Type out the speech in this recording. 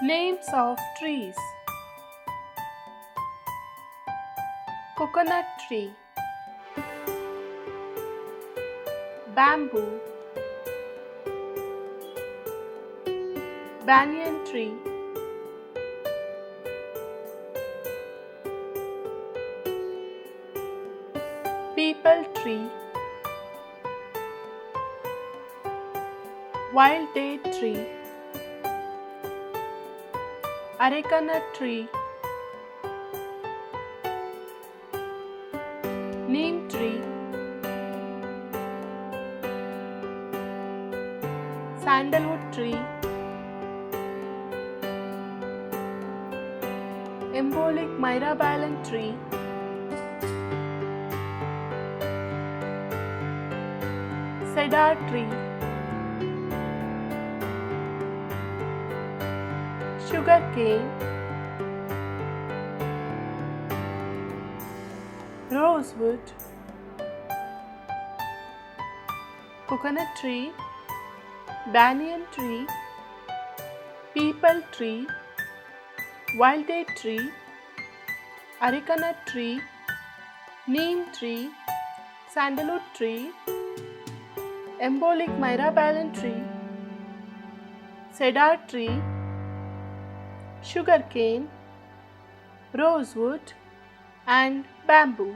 Names of trees: coconut tree, bamboo, banyan tree, peepal tree, wild date tree, arecanut tree, neem tree, sandalwood tree, embolic myrabalan tree, cedar tree, sugar cane, rosewood, coconut tree, banyan tree, peepal tree, wild date tree, arecanut tree, neem tree, sandalwood tree, embolic myrabalan tree, cedar tree, sugar cane, rosewood, and bamboo.